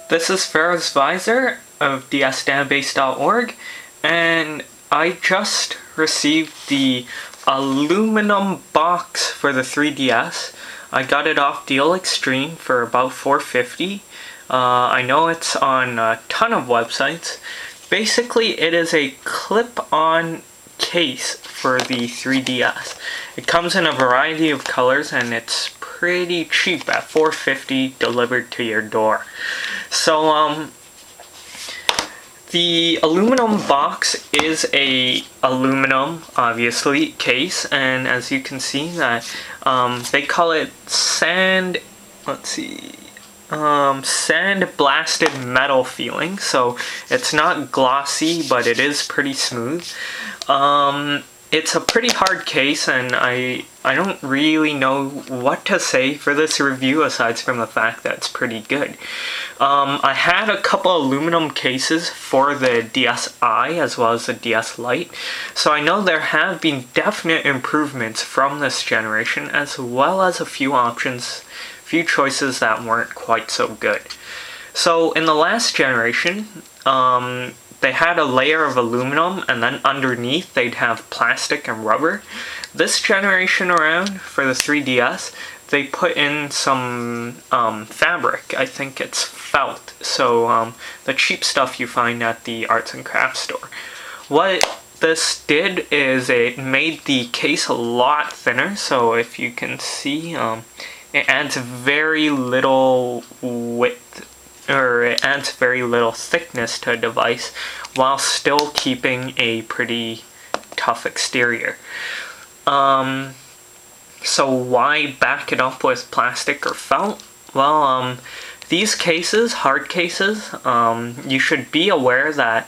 This is Pharaoh's Visor of dsdatabase.org, and I just received the aluminum box for the 3DS. I got it off DealExtreme for about $4.50. I know it's on a ton of websites. Basically, it is a clip-on case for the 3DS. It comes in a variety of colors and it's pretty cheap at $4.50 delivered to your door. So the aluminum box is a aluminum, obviously, case, and as you can see that they call it sand blasted metal feeling, so it's not glossy, but it is pretty smooth. It's a pretty hard case, and I don't really know what to say for this review aside from the fact that it's pretty good. I had a couple aluminum cases for the DSi as well as the DS Lite, so I know there have been definite improvements from this generation, as well as a few choices that weren't quite so good. So in the last generation, they had a layer of aluminum, and then underneath they'd have plastic and rubber. This generation around, for the 3DS, they put in some fabric. I think it's felt, so the cheap stuff you find at the arts and crafts store. What this did is it made the case a lot thinner, so if you can see, it adds very little width, or it adds very little thickness to a device while still keeping a pretty tough exterior. So why back it up with plastic or felt? Well, these cases, hard cases, you should be aware that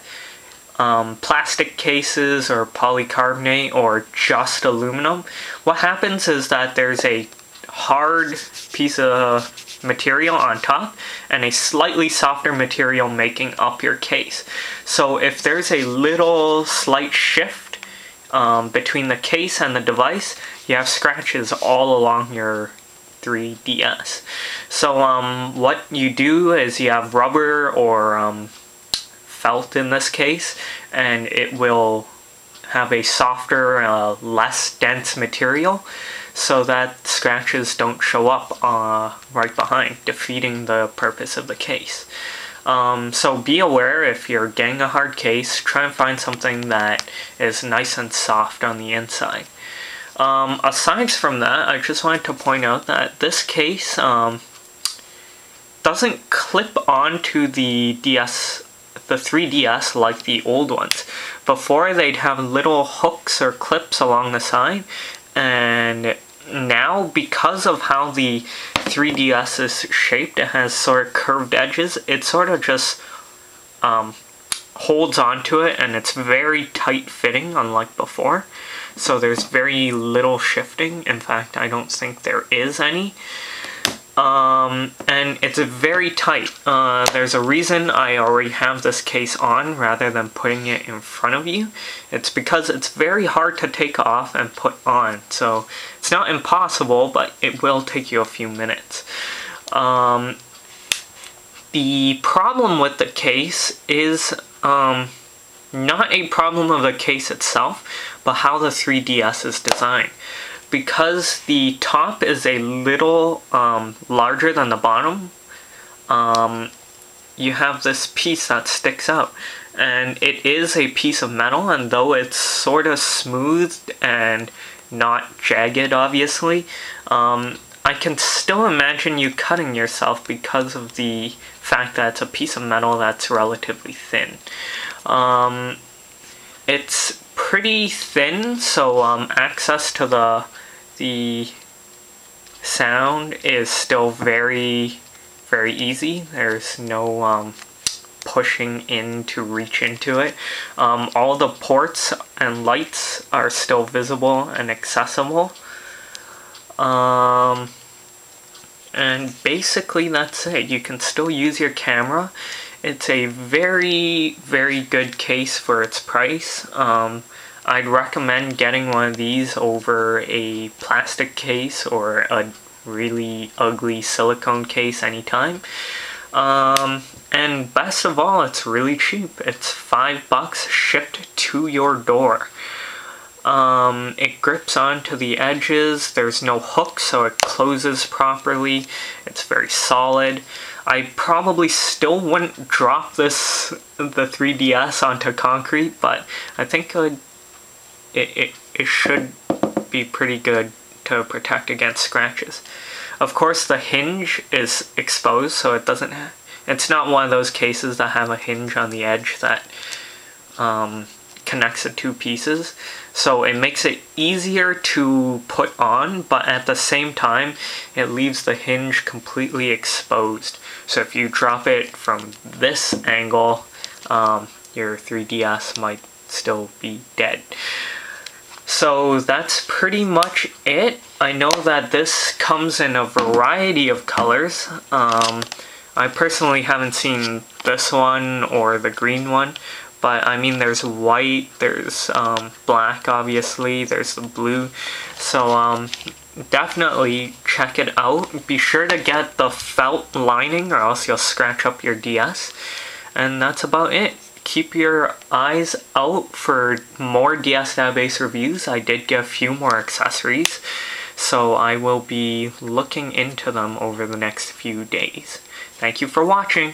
plastic cases or polycarbonate or just aluminum, what happens is that there's a hard piece of material on top and a slightly softer material making up your case. So if there's a little slight shift between the case and the device, you have scratches all along your 3DS. So what you do is you have rubber or felt in this case, and it will have a softer, less dense material, so that scratches don't show up right behind, defeating the purpose of the case. So be aware, if you're getting a hard case, try and find something that is nice and soft on the inside. Aside from that, I just wanted to point out that this case doesn't clip onto the 3DS like the old ones. Before, they'd have little hooks or clips along the side, and now, because of how the 3DS is shaped, it has sort of curved edges, it sort of just holds onto it, and it's very tight fitting, unlike before. So there's very little shifting. In fact, I don't think there is any. And it's very tight. There's a reason I already have this case on rather than putting it in front of you. It's because it's very hard to take off and put on. So it's not impossible, but it will take you a few minutes. The problem with the case is not a problem of the case itself, but how the 3DS is designed. Because the top is a little larger than the bottom, you have this piece that sticks out. And it is a piece of metal, and though it's sort of smoothed and not jagged, obviously, I can still imagine you cutting yourself because of the fact that it's a piece of metal that's relatively thin. It's pretty thin, so access to the sound is still very, very easy. There's no pushing in to reach into it. All the ports and lights are still visible and accessible. And basically that's it. You can still use your camera. It's a very, very good case for its price. I'd recommend getting one of these over a plastic case or a really ugly silicone case anytime. And best of all, it's really cheap. It's $5 shipped to your door. It grips onto the edges. There's no hook, so it closes properly. It's very solid. I probably still wouldn't drop the 3DS onto concrete, but I think it should be pretty good to protect against scratches. Of course, the hinge is exposed, so it's not one of those cases that have a hinge on the edge that connects the two pieces. So it makes it easier to put on, but at the same time, it leaves the hinge completely exposed. So if you drop it from this angle, your 3DS might still be dead. So that's pretty much it. I know that this comes in a variety of colors. I personally haven't seen this one or the green one, but I mean there's white, there's black obviously, there's the blue. So definitely check it out. Be sure to get the felt lining or else you'll scratch up your DS. And that's about it. Keep your eyes out for more DS database reviews. I did get a few more accessories, so I will be looking into them over the next few days. Thank you for watching.